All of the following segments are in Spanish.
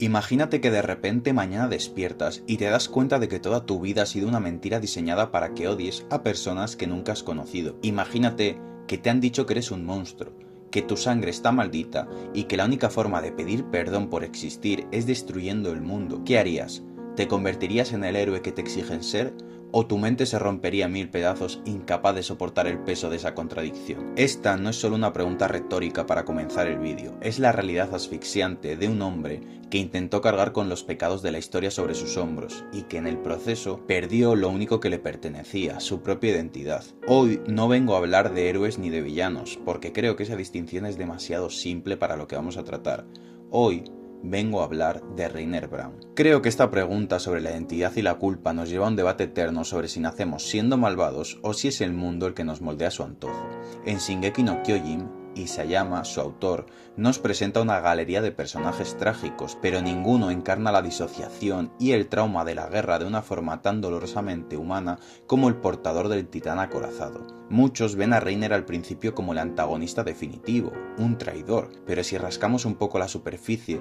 Imagínate que de repente mañana despiertas y te das cuenta de que toda tu vida ha sido una mentira diseñada para que odies a personas que nunca has conocido. Imagínate que te han dicho que eres un monstruo, que tu sangre está maldita y que la única forma de pedir perdón por existir es destruyendo el mundo. ¿Qué harías? ¿Te convertirías en el héroe que te exigen ser? ¿O tu mente se rompería en mil pedazos, incapaz de soportar el peso de esa contradicción? Esta no es solo una pregunta retórica para comenzar el vídeo, es la realidad asfixiante de un hombre que intentó cargar con los pecados de la historia sobre sus hombros y que en el proceso perdió lo único que le pertenecía, su propia identidad. Hoy no vengo a hablar de héroes ni de villanos, porque creo que esa distinción es demasiado simple para lo que vamos a tratar. Hoy vengo a hablar de Rainer Braun. Creo que esta pregunta sobre la identidad y la culpa nos lleva a un debate eterno sobre si nacemos siendo malvados o si es el mundo el que nos moldea a su antojo. En Shingeki no Kyojin, Isayama, su autor, nos presenta una galería de personajes trágicos, pero ninguno encarna la disociación y el trauma de la guerra de una forma tan dolorosamente humana como el portador del titán acorazado. Muchos ven a Reiner al principio como el antagonista definitivo, un traidor, pero si rascamos un poco la superficie,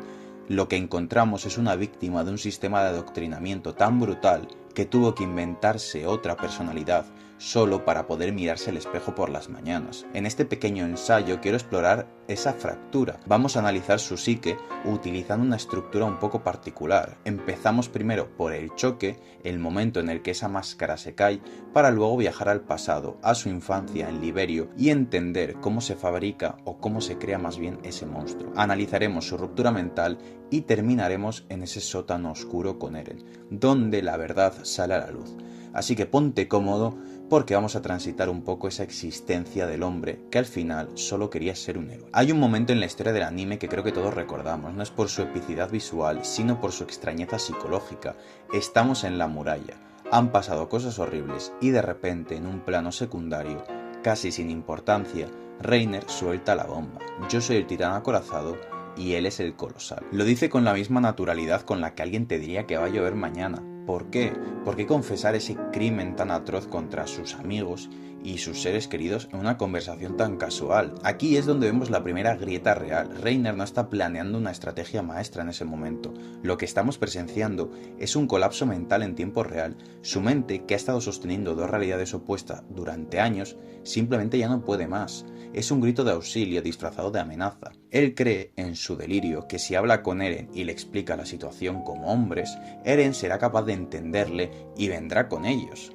lo que encontramos es una víctima de un sistema de adoctrinamiento tan brutal que tuvo que inventarse otra personalidad solo para poder mirarse al espejo por las mañanas. En este pequeño ensayo quiero explorar esa fractura. Vamos a analizar su psique utilizando una estructura un poco particular. Empezamos primero por el choque, el momento en el que esa máscara se cae, para luego viajar al pasado, a su infancia en Liberio y entender cómo se fabrica o cómo se crea más bien ese monstruo. Analizaremos su ruptura mental y terminaremos en ese sótano oscuro con Eren, donde la verdad sale a la luz. Así que ponte cómodo porque vamos a transitar un poco esa existencia del hombre que al final solo quería ser un héroe. Hay un momento en la historia del anime que creo que todos recordamos, no es por su epicidad visual, sino por su extrañeza psicológica. Estamos en la muralla, han pasado cosas horribles y de repente en un plano secundario, casi sin importancia, Reiner suelta la bomba. Yo soy el titán acorazado y él es el colosal. Lo dice con la misma naturalidad con la que alguien te diría que va a llover mañana. ¿Por qué? ¿Por qué confesar ese crimen tan atroz contra sus amigos y sus seres queridos en una conversación tan casual? Aquí es donde vemos la primera grieta real. Reiner no está planeando una estrategia maestra en ese momento. Lo que estamos presenciando es un colapso mental en tiempo real. Su mente, que ha estado sosteniendo dos realidades opuestas durante años, simplemente ya no puede más. Es un grito de auxilio disfrazado de amenaza. Él cree, en su delirio, que si habla con Eren y le explica la situación como hombres, Eren será capaz de entenderle y vendrá con ellos.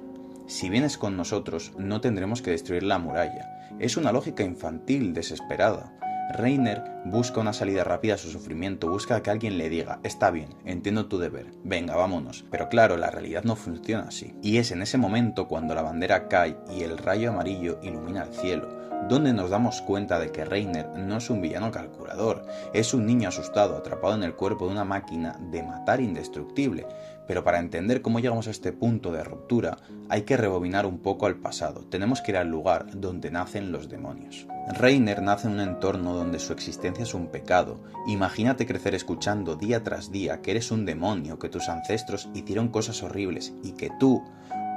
Si vienes con nosotros, no tendremos que destruir la muralla. Es una lógica infantil desesperada. Reiner busca una salida rápida a su sufrimiento, busca que alguien le diga, está bien, entiendo tu deber, venga, vámonos. Pero claro, la realidad no funciona así. Y es en ese momento cuando la bandera cae y el rayo amarillo ilumina el cielo, donde nos damos cuenta de que Reiner no es un villano calculador, es un niño asustado atrapado en el cuerpo de una máquina de matar indestructible. Pero para entender cómo llegamos a este punto de ruptura, hay que rebobinar un poco al pasado, tenemos que ir al lugar donde nacen los demonios. Reiner nace en un entorno donde su existencia es un pecado. Imagínate crecer escuchando día tras día que eres un demonio, que tus ancestros hicieron cosas horribles y que tú,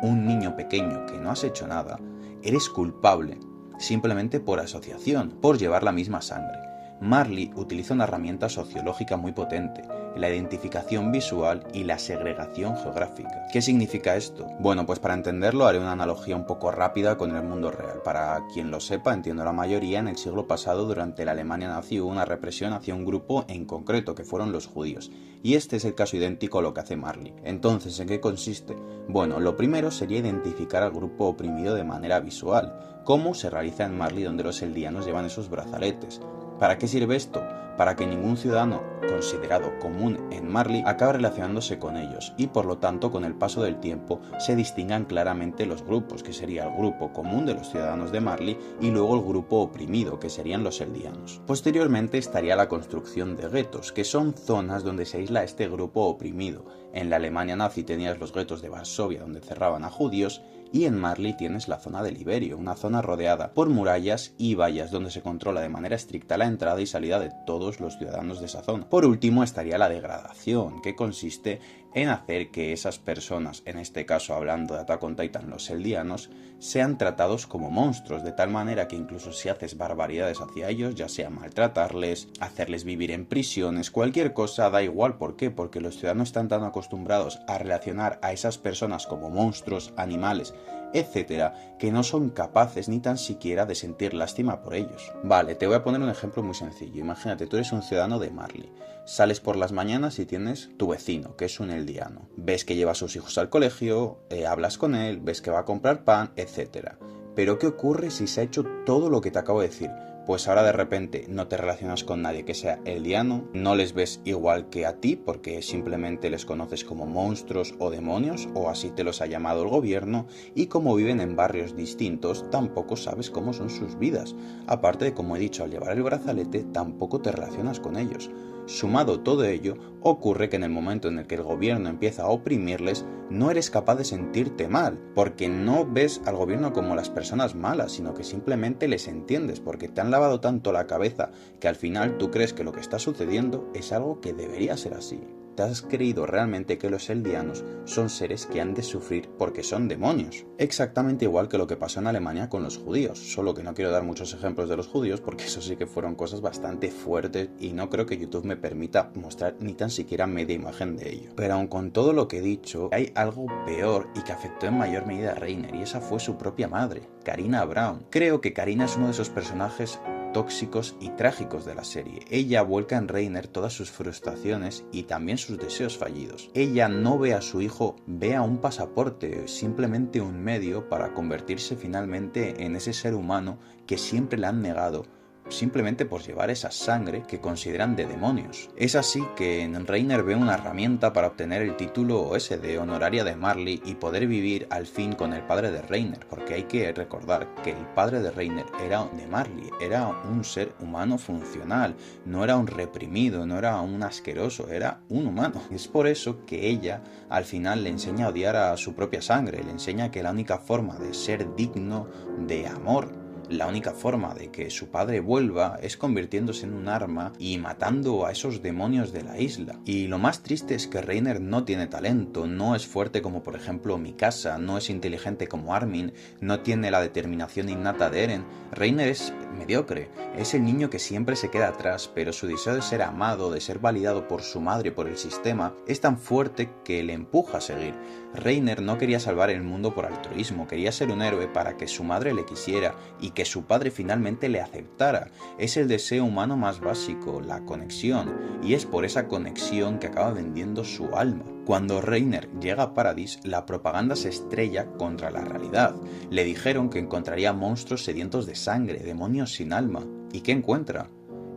un niño pequeño que no has hecho nada, eres culpable simplemente por asociación, por llevar la misma sangre. Marley utiliza una herramienta sociológica muy potente, la identificación visual y la segregación geográfica. ¿Qué significa esto? Bueno, pues para entenderlo haré una analogía un poco rápida con el mundo real. Para quien lo sepa, entiendo la mayoría, en el siglo pasado, durante la Alemania nazi, hubo una represión hacia un grupo en concreto, que fueron los judíos. Y este es el caso idéntico a lo que hace Marley. Entonces, ¿en qué consiste? Bueno, lo primero sería identificar al grupo oprimido de manera visual, como se realiza en Marley, donde los eldianos llevan esos brazaletes. ¿Para qué sirve esto? Para que ningún ciudadano considerado común en Marley acabe relacionándose con ellos y por lo tanto con el paso del tiempo se distingan claramente los grupos, que sería el grupo común de los ciudadanos de Marley y luego el grupo oprimido, que serían los eldianos. Posteriormente estaría la construcción de guetos, que son zonas donde se aísla este grupo oprimido. En la Alemania nazi tenías los guetos de Varsovia, donde cerraban a judíos, y en Marley tienes la zona de Liberio, una zona rodeada por murallas y vallas donde se controla de manera estricta la entrada y salida de todos los ciudadanos de esa zona. Por último estaría la degradación, que consiste en hacer que esas personas, en este caso hablando de Attack on Titan, los eldianos, sean tratados como monstruos, de tal manera que incluso si haces barbaridades hacia ellos, ya sea maltratarles, hacerles vivir en prisiones, cualquier cosa, da igual. ¿Por qué? Porque los ciudadanos están tan acostumbrados a relacionar a esas personas como monstruos, animales, etcétera, que no son capaces ni tan siquiera de sentir lástima por ellos. Vale, te voy a poner un ejemplo muy sencillo. Imagínate, tú eres un ciudadano de Marley. Sales por las mañanas y tienes tu vecino, que es un eldiano. Ves que lleva a sus hijos al colegio, hablas con él, ves que va a comprar pan, etcétera. Pero ¿qué ocurre si se ha hecho todo lo que te acabo de decir? Pues ahora de repente no te relacionas con nadie que sea eldiano, no les ves igual que a ti porque simplemente les conoces como monstruos o demonios, o así te los ha llamado el gobierno, y como viven en barrios distintos tampoco sabes cómo son sus vidas. Aparte de, como he dicho, al llevar el brazalete tampoco te relacionas con ellos. Sumado todo ello, ocurre que en el momento en el que el gobierno empieza a oprimirles, no eres capaz de sentirte mal, porque no ves al gobierno como las personas malas, sino que simplemente les entiendes, porque te han lavado tanto la cabeza que al final tú crees que lo que está sucediendo es algo que debería ser así. ¿Te has creído realmente que los eldianos son seres que han de sufrir porque son demonios? Exactamente igual que lo que pasó en Alemania con los judíos, solo que no quiero dar muchos ejemplos de los judíos porque eso sí que fueron cosas bastante fuertes y no creo que YouTube me permita mostrar ni tan siquiera media imagen de ello. Pero aun con todo lo que he dicho, hay algo peor y que afectó en mayor medida a Reiner, y esa fue su propia madre, Karina Braun. Creo que Karina es uno de esos personajes tóxicos y trágicos de la serie. Ella vuelca en Reiner todas sus frustraciones y también sus deseos fallidos. Ella no ve a su hijo, ve a un pasaporte, simplemente un medio para convertirse finalmente en ese ser humano que siempre le han negado, simplemente por llevar esa sangre que consideran de demonios. Es así que en Reiner ve una herramienta para obtener el título ese de honoraria de Marley y poder vivir al fin con el padre de Reiner, porque hay que recordar que el padre de Reiner era de Marley, era un ser humano funcional, no era un reprimido, no era un asqueroso, era un humano. Es por eso que ella al final le enseña a odiar a su propia sangre, le enseña que la única forma de ser digno de amor, la única forma de que su padre vuelva es convirtiéndose en un arma y matando a esos demonios de la isla. Y lo más triste es que Reiner no tiene talento, no es fuerte como por ejemplo Mikasa, no es inteligente como Armin, no tiene la determinación innata de Eren. Reiner es mediocre, es el niño que siempre se queda atrás, pero su deseo de ser amado, de ser validado por su madre y por el sistema, es tan fuerte que le empuja a seguir. Reiner no quería salvar el mundo por altruismo, quería ser un héroe para que su madre le quisiera y que su padre finalmente le aceptara. Es el deseo humano más básico, la conexión, y es por esa conexión que acaba vendiendo su alma. Cuando Reiner llega a Paradis, la propaganda se estrella contra la realidad. Le dijeron que encontraría monstruos sedientos de sangre, demonios sin alma. ¿Y qué encuentra?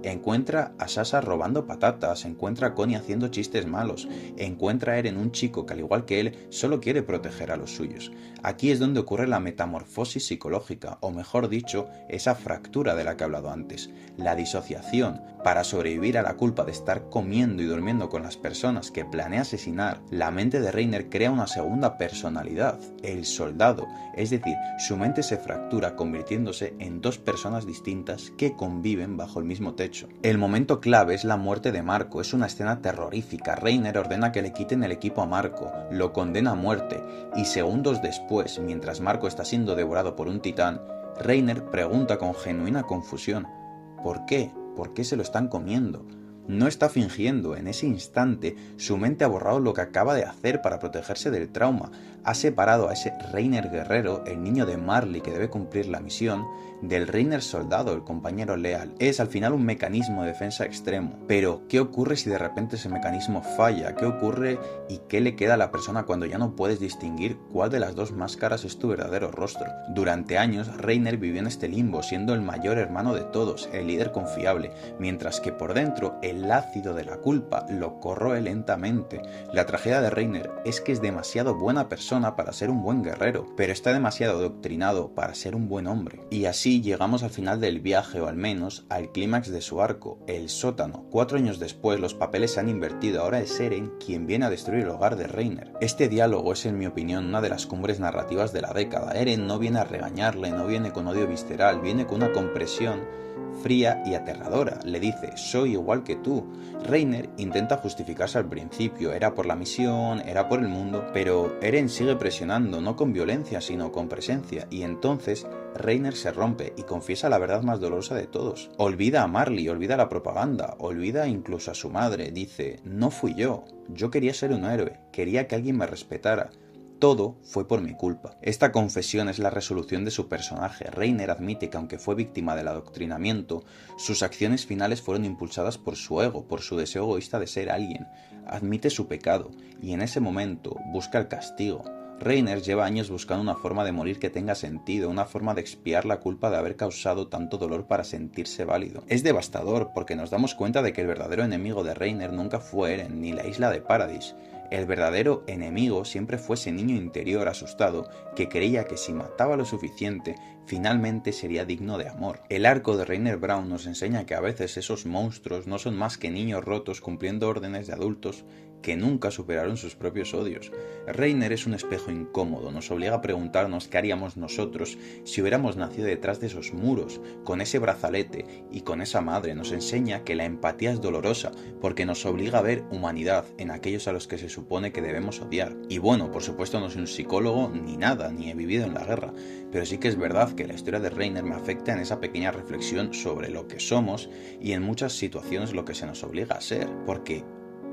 Encuentra a Sasha robando patatas, encuentra a Connie haciendo chistes malos, encuentra a Eren un chico que al igual que él solo quiere proteger a los suyos. Aquí es donde ocurre la metamorfosis psicológica, o mejor dicho, esa fractura de la que he hablado antes, la disociación. Para sobrevivir a la culpa de estar comiendo y durmiendo con las personas que planea asesinar, la mente de Reiner crea una segunda personalidad, el soldado, es decir, su mente se fractura convirtiéndose en dos personas distintas que conviven bajo el mismo techo. El momento clave es la muerte de Marco, es una escena terrorífica. Reiner ordena que le quiten el equipo a Marco, lo condena a muerte, y segundos después, mientras Marco está siendo devorado por un titán, Reiner pregunta con genuina confusión: ¿por qué? ¿Por qué se lo están comiendo? No está fingiendo, en ese instante su mente ha borrado lo que acaba de hacer para protegerse del trauma, ha separado a ese Reiner guerrero, el niño de Marley que debe cumplir la misión, del Reiner soldado, el compañero leal. Es al final un mecanismo de defensa extremo. Pero, ¿qué ocurre si de repente ese mecanismo falla? ¿Qué ocurre y qué le queda a la persona cuando ya no puedes distinguir cuál de las dos máscaras es tu verdadero rostro? Durante años, Reiner vivió en este limbo, siendo el mayor hermano de todos, el líder confiable, mientras que por dentro el ácido de la culpa lo corroe lentamente. La tragedia de Reiner es que es demasiado buena persona para ser un buen guerrero, pero está demasiado adoctrinado para ser un buen hombre. Y así llegamos al final del viaje, o al menos al clímax de su arco, el sótano. 4 años después los papeles se han invertido, ahora es Eren quien viene a destruir el hogar de Reiner. Este diálogo es, en mi opinión, una de las cumbres narrativas de la década. Eren no viene a regañarle, no viene con odio visceral, viene con una compresión fría y aterradora. Le dice, soy igual que tú. Reiner intenta justificarse al principio, era por la misión, era por el mundo, pero Eren sigue presionando, no con violencia, sino con presencia, y entonces Reiner se rompe y confiesa la verdad más dolorosa de todos. Olvida a Marley, olvida la propaganda, olvida incluso a su madre, dice, no fui yo quería ser un héroe, quería que alguien me respetara. Todo fue por mi culpa. Esta confesión es la resolución de su personaje. Reiner admite que aunque fue víctima del adoctrinamiento, sus acciones finales fueron impulsadas por su ego, por su deseo egoísta de ser alguien. Admite su pecado y en ese momento busca el castigo. Reiner lleva años buscando una forma de morir que tenga sentido, una forma de expiar la culpa de haber causado tanto dolor para sentirse válido. Es devastador porque nos damos cuenta de que el verdadero enemigo de Reiner nunca fue Eren ni la isla de Paradis. El verdadero enemigo siempre fue ese niño interior asustado que creía que si mataba lo suficiente, finalmente sería digno de amor. El arco de Reiner Braun nos enseña que a veces esos monstruos no son más que niños rotos cumpliendo órdenes de adultos que nunca superaron sus propios odios. Reiner es un espejo incómodo, nos obliga a preguntarnos qué haríamos nosotros si hubiéramos nacido detrás de esos muros, con ese brazalete y con esa madre. Nos enseña que la empatía es dolorosa, porque nos obliga a ver humanidad en aquellos a los que se supone que debemos odiar. Y bueno, por supuesto no soy un psicólogo ni nada, ni he vivido en la guerra, pero sí que es verdad que la historia de Reiner me afecta en esa pequeña reflexión sobre lo que somos y en muchas situaciones lo que se nos obliga a ser, porque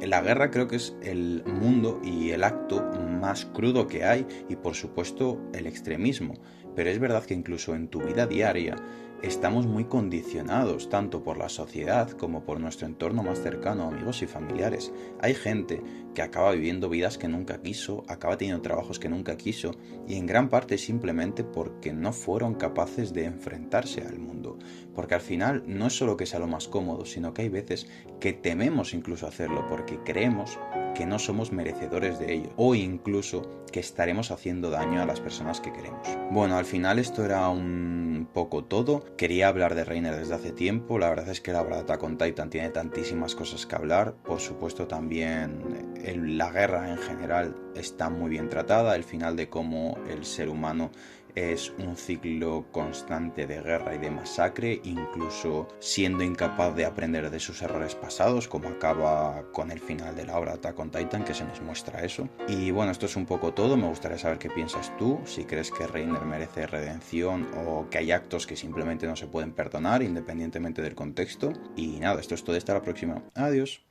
la guerra creo que es el mundo y el acto más crudo que hay y por supuesto el extremismo, pero es verdad que incluso en tu vida diaria estamos muy condicionados tanto por la sociedad como por nuestro entorno más cercano, amigos y familiares. Hay gente que acaba viviendo vidas que nunca quiso, acaba teniendo trabajos que nunca quiso y en gran parte simplemente porque no fueron capaces de enfrentarse al mundo. Porque al final no es solo que sea lo más cómodo, sino que hay veces que tememos incluso hacerlo porque creemos que no somos merecedores de ello o incluso que estaremos haciendo daño a las personas que queremos. Bueno, al final esto era un poco todo. Quería hablar de Reiner desde hace tiempo. La verdad es que la obra de Attack on Titan tiene tantísimas cosas que hablar. Por supuesto también la guerra en general está muy bien tratada. El final de cómo el ser humano es un ciclo constante de guerra y de masacre, incluso siendo incapaz de aprender de sus errores pasados, como acaba con el final de la obra Attack on Titan, que se nos muestra eso. Y bueno, esto es un poco todo. Me gustaría saber qué piensas tú, si crees que Reiner merece redención o que hay actos que simplemente no se pueden perdonar, independientemente del contexto. Y nada, esto es todo. Hasta la próxima. Adiós.